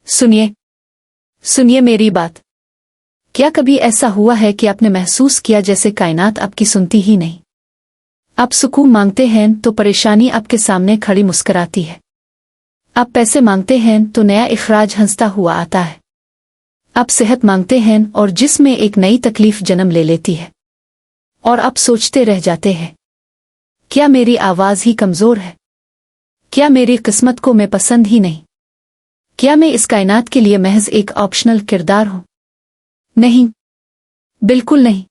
सुनिए सुनिए मेरी बात। क्या कभी ऐसा हुआ है कि आपने महसूस किया जैसे कायनात आपकी सुनती ही नहीं? आप सुकून मांगते हैं तो परेशानी आपके सामने खड़ी मुस्कुराती है। आप पैसे मांगते हैं तो नया इखराज हंसता हुआ आता है। आप सेहत मांगते हैं और जिस्म में एक नई तकलीफ जन्म ले लेती है। और आप सोचते रह जाते हैं, क्या मेरी आवाज़ ही कमज़ोर है? क्या मेरी किस्मत को मैं पसंद ही नहीं? क्या मैं इस कायनात के लिए महज एक ऑप्शनल किरदार हूं? नहीं, बिल्कुल नहीं।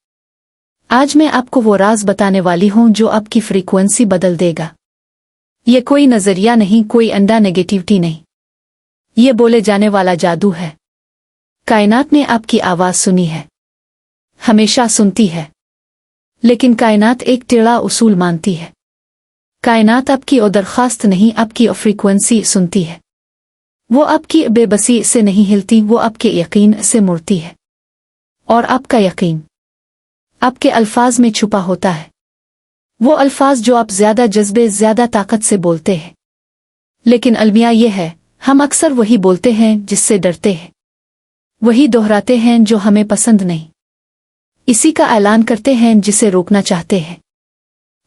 आज मैं आपको वो राज बताने वाली हूं जो आपकी फ्रीक्वेंसी बदल देगा। ये कोई नजरिया नहीं, कोई अंडा नेगेटिविटी नहीं। ये बोले जाने वाला जादू है। कायनात ने आपकी आवाज सुनी है, हमेशा सुनती है। लेकिन कायनात एक टेढ़ा उसूल मानती है। कायनात आपकी ओ दरख्वास्त नहीं, आपकी फ्रीक्वेंसी सुनती है। वो आपकी बेबसी से नहीं हिलती, वो आपके यकीन से मुड़ती है। और आपका यकीन आपके अल्फाज में छुपा होता है। वो अल्फाज जो आप ज्यादा जज्बे, ज्यादा ताकत से बोलते हैं। लेकिन अलमिया ये है, हम अक्सर वही बोलते हैं जिससे डरते हैं, वही दोहराते हैं जो हमें पसंद नहीं, इसी का ऐलान करते हैं जिसे रोकना चाहते हैं।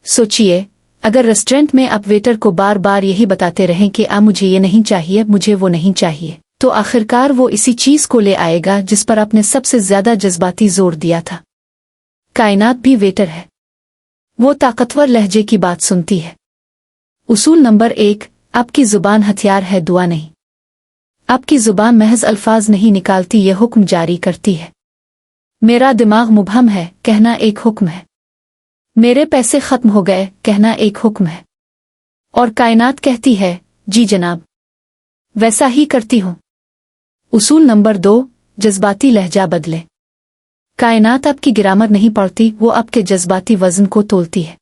सोचिए, अगर रेस्टोरेंट में आप वेटर को बार बार यही बताते रहें कि मुझे ये नहीं चाहिए, मुझे वो नहीं चाहिए, तो आखिरकार वो इसी चीज को ले आएगा जिस पर आपने सबसे ज्यादा जज्बाती जोर दिया था। कायनात भी वेटर है। वो ताकतवर लहजे की बात सुनती है। उसूल नंबर 1, आपकी जुबान हथियार है, दुआ नहीं। आपकी जुबान महज अल्फाज नहीं निकालती, ये हुक्म जारी करती है। मेरा दिमाग मुबहम है, कहना एक हुक्म है। मेरे पैसे खत्म हो गए, कहना एक हुक्म है। और कायनात कहती है, जी जनाब, वैसा ही करती हूं। उसूल नंबर 2, जज्बाती लहजा बदले। कायनात आपकी गिरामर नहीं पढ़ती, वो आपके जज्बाती वजन को तोलती है।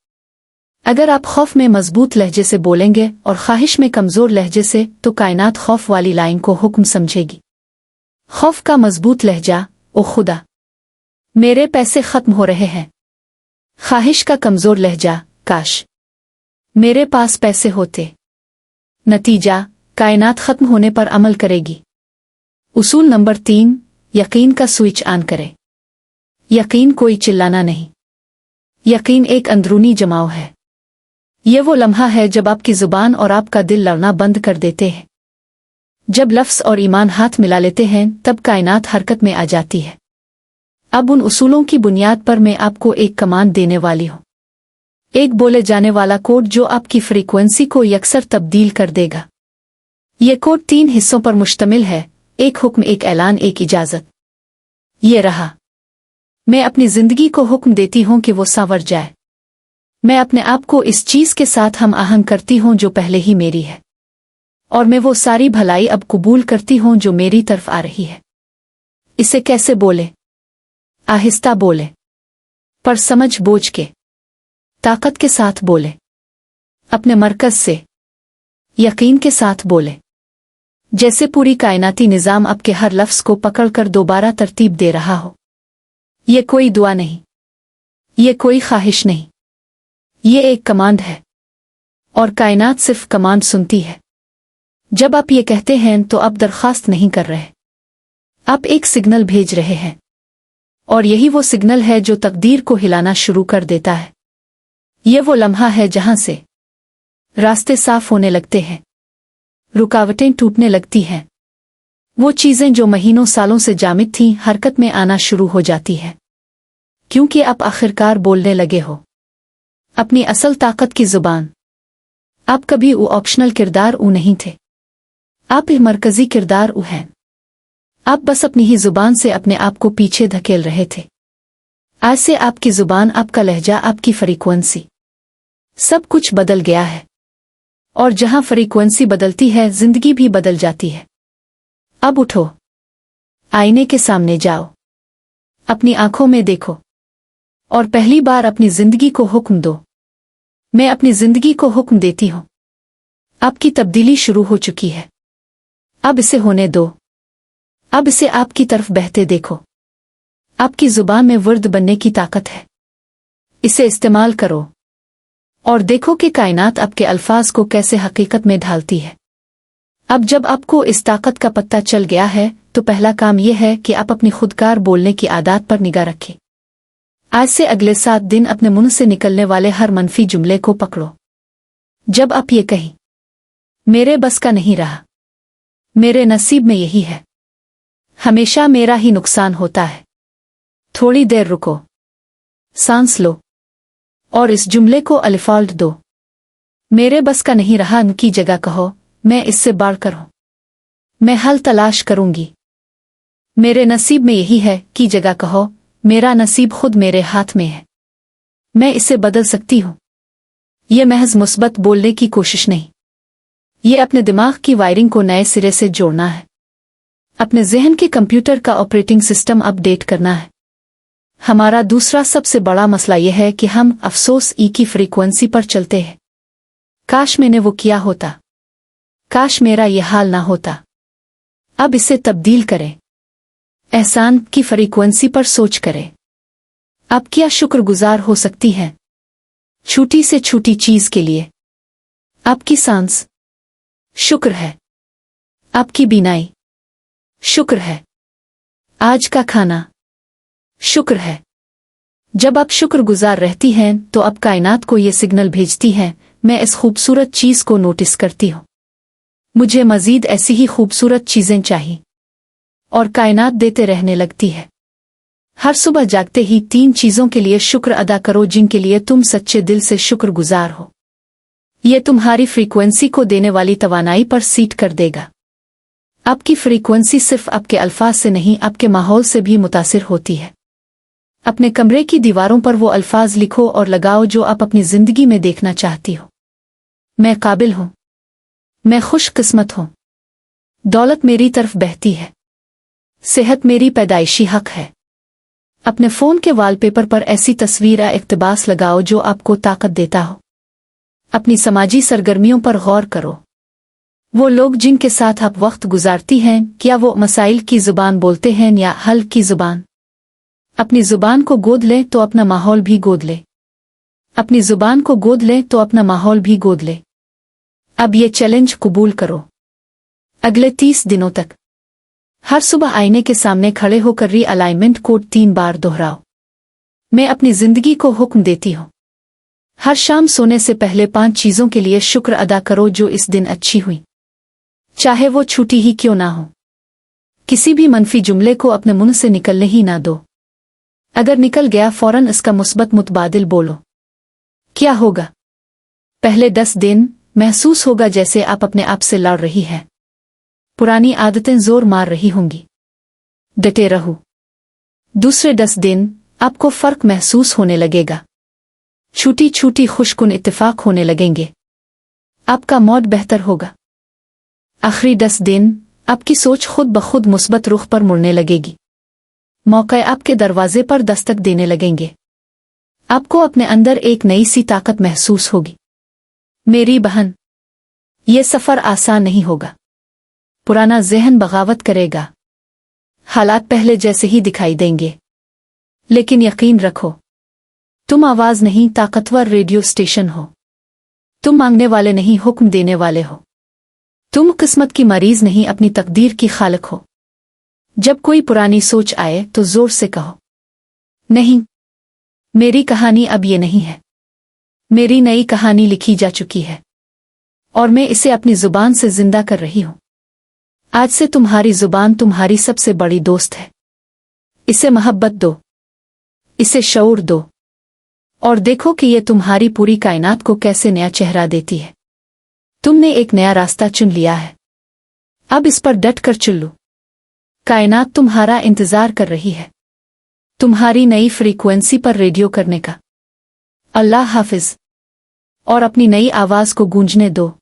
अगर आप खौफ में मजबूत लहजे से बोलेंगे और ख्वाहिश में कमजोर लहजे से, तो कायनात खौफ वाली लाइन को हुक्म समझेगी। खौफ का मजबूत लहजा, ओ खुदा, मेरे पैसे खत्म हो रहे हैं। ख्वाहिश का कमजोर लहजा, काश मेरे पास पैसे होते। नतीजा, कायनात खत्म होने पर अमल करेगी। उसूल नंबर 3, यकीन का स्विच ऑन करें। यकीन कोई चिल्लाना नहीं। यकीन एक अंदरूनी जमाव है। ये वो लम्हा है जब आपकी जुबान और आपका दिल लड़ना बंद कर देते हैं। जब लफ्ज़ और ईमान हाथ मिला लेते हैं, तब कायनात हरकत में आ जाती है। अब उन उसूलों की बुनियाद पर मैं आपको एक कमांड देने वाली हूं। एक बोले जाने वाला कोड जो आपकी फ्रीक्वेंसी को यकसर तब्दील कर देगा। ये कोड 3 हिस्सों पर मुश्तमिल है, एक हुक्म, एक ऐलान, एक इजाजत। ये रहा। मैं अपनी जिंदगी को हुक्म देती हूं कि वो संवर जाए। मैं अपने आप को इस चीज के साथ हम आहंग करती हूं जो पहले ही मेरी है। और मैं वो सारी भलाई अब कबूल करती हूं जो मेरी तरफ आ रही है। इसे कैसे बोले? आहिस्ता बोले, पर समझ बोझ के, ताकत के साथ बोले, अपने मरकज से, यकीन के साथ बोले, जैसे पूरी कायनाती निजाम आपके हर लफ्ज को पकड़कर दोबारा तरतीब दे रहा हो। ये कोई दुआ नहीं, ये कोई ख्वाहिश नहीं, ये एक कमांड है। और कायनात सिर्फ कमांड सुनती है। जब आप ये कहते हैं तो आप दरख्वास्त नहीं कर रहे, आप एक सिग्नल भेज रहे हैं। और यही वो सिग्नल है जो तकदीर को हिलाना शुरू कर देता है। ये वो लम्हा है जहां से रास्ते साफ होने लगते हैं, रुकावटें टूटने लगती हैं। वो चीजें जो महीनों सालों से जामिद थीं, हरकत में आना शुरू हो जाती है। क्योंकि आप आखिरकार बोलने लगे हो अपनी असल ताकत की जुबान। आप कभी वो ऑप्शनल किरदार नहीं थे, आप एक मरकजी किरदार हैं। आप बस अपनी ही जुबान से अपने आप को पीछे धकेल रहे थे। आज से आपकी जुबान, आपका लहजा, आपकी फ्रीक्वेंसी, सब कुछ बदल गया है। और जहां फ्रीक्वेंसी बदलती है, जिंदगी भी बदल जाती है। अब उठो, आईने के सामने जाओ, अपनी आंखों में देखो और पहली बार अपनी जिंदगी को हुक्म दो, मैं अपनी जिंदगी को हुक्म देती हूं। आपकी तब्दीली शुरू हो चुकी है। अब इसे होने दो। अब इसे आपकी तरफ बहते देखो। आपकी जुबान में वर्द बनने की ताकत है। इसे इस्तेमाल करो और देखो कि कायनात आपके अल्फाज को कैसे हकीकत में ढालती है। अब जब आपको इस ताकत का पता चल गया है तो पहला काम यह है कि आप अपनी खुदकार बोलने की आदत पर निगाह रखें। आज से अगले 7 दिन अपने मुंह से निकलने वाले हर मनफी जुमले को पकड़ो। जब आप ये कहें, मेरे बस का नहीं रहा, मेरे नसीब में यही है, हमेशा मेरा ही नुकसान होता है, थोड़ी देर रुको, सांस लो और इस जुमले को अलिफॉल्ट दो। मेरे बस का नहीं रहा उनकी जगह कहो, मैं इससे बढ़कर हूं, मैं हल तलाश करूंगी। मेरे नसीब में यही है की जगह कहो, मेरा नसीब खुद मेरे हाथ में है, मैं इसे बदल सकती हूं। यह महज मुस्बत बोलने की कोशिश नहीं, ये अपने दिमाग की वायरिंग को नए सिरे से जोड़ना है, अपने जहन के कंप्यूटर का ऑपरेटिंग सिस्टम अपडेट करना है। हमारा दूसरा सबसे बड़ा मसला यह है कि हम अफसोस की फ्रीक्वेंसी पर चलते हैं। काश मैंने वो किया होता, काश मेरा यह हाल ना होता। अब इसे तब्दील करें, एहसान की फ्रीक्वेंसी पर सोच करें। अब क्या शुक्रगुजार हो सकती हैं छोटी से छोटी चीज के लिए? आपकी सांस शुक्र है, आपकी बीनाई शुक्र है, आज का खाना शुक्र है। जब आप शुक्रगुजार रहती हैं तो अब कायनात को ये सिग्नल भेजती हैं, मैं इस खूबसूरत चीज को नोटिस करती हूं, मुझे मजीद ऐसी ही खूबसूरत चीजें चाहिए, और कायनात देते रहने लगती है। हर सुबह जागते ही 3 चीजों के लिए शुक्र अदा करो जिनके लिए तुम सच्चे दिल से शुक्रगुजार हो। ये तुम्हारी फ्रीक्वेंसी को देने वाली तवानाई पर सीट कर देगा। आपकी फ्रीक्वेंसी सिर्फ आपके अल्फाज से नहीं, आपके माहौल से भी मुतासिर होती है। अपने कमरे की दीवारों पर वो अल्फाज लिखो और लगाओ जो आप अपनी जिंदगी में देखना चाहती हो। मैं काबिल हूं, मैं खुशकिस्मत हूं, दौलत मेरी तरफ बहती है, सेहत मेरी पैदाइशी हक है। अपने फोन के वॉलपेपर पर ऐसी तस्वीर या इक्तबास लगाओ जो आपको ताकत देता हो। अपनी समाजी सरगर्मियों पर गौर करो। वो लोग जिनके साथ आप वक्त गुजारती हैं, क्या वो मसाइल की जुबान बोलते हैं या हल की जुबान? अपनी जुबान को गोद लें तो अपना माहौल भी गोद ले, अपनी जुबान को गोद लें तो अपना माहौल भी गोद ले। अब ये चैलेंज कबूल करो। अगले 30 दिनों तक हर सुबह आईने के सामने खड़े होकर रीअलाइनमेंट कोड 3 बार दोहराओ। मैं अपनी जिंदगी को हुक्म देती हूं, हर शाम सोने से पहले 5 चीजों के लिए शुक्र अदा करो जो इस दिन अच्छी हुई, चाहे वो छूटी ही क्यों ना हो। किसी भी मनफी जुमले को अपने मुंह से निकलने ही ना दो। अगर निकल गया फौरन इसका मुस्बत मुतबादिल बोलो। क्या होगा? पहले 10 दिन महसूस होगा जैसे आप अपने आप से लड़ रही हैं, पुरानी आदतें जोर मार रही होंगी, डटे रहो। दूसरे 10 दिन आपको फर्क महसूस होने लगेगा, छोटी छोटी खुशकुन इत्तेफाक होने लगेंगे, आपका मूड बेहतर होगा। आखिरी 10 दिन आपकी सोच खुद ब खुद मुस्बत रुख पर मुड़ने लगेगी, मौके आपके दरवाजे पर दस्तक देने लगेंगे, आपको अपने अंदर एक नई सी ताकत महसूस होगी। मेरी बहन, ये सफर आसान नहीं होगा, पुराना ज़हन बगावत करेगा, हालात पहले जैसे ही दिखाई देंगे, लेकिन यकीन रखो तुम आवाज नहीं ताकतवर रेडियो स्टेशन हो। तुम मांगने वाले नहीं हुक्म देने वाले हो। तुम किस्मत की मरीज नहीं अपनी तकदीर की खालिक हो। जब कोई पुरानी सोच आए तो जोर से कहो, नहीं, मेरी कहानी अब ये नहीं है, मेरी नई कहानी लिखी जा चुकी है और मैं इसे अपनी जुबान से जिंदा कर रही हूं। आज से तुम्हारी जुबान तुम्हारी सबसे बड़ी दोस्त है। इसे मोहब्बत दो, इसे शऊर दो और देखो कि ये तुम्हारी पूरी कायनात को कैसे नया चेहरा देती है। तुमने एक नया रास्ता चुन लिया है, अब इस पर डट कर चल लो। कायनात तुम्हारा इंतजार कर रही है, तुम्हारी नई फ्रीक्वेंसी पर रेडियो करने का। अल्लाह हाफिज, और अपनी नई आवाज को गूंजने दो।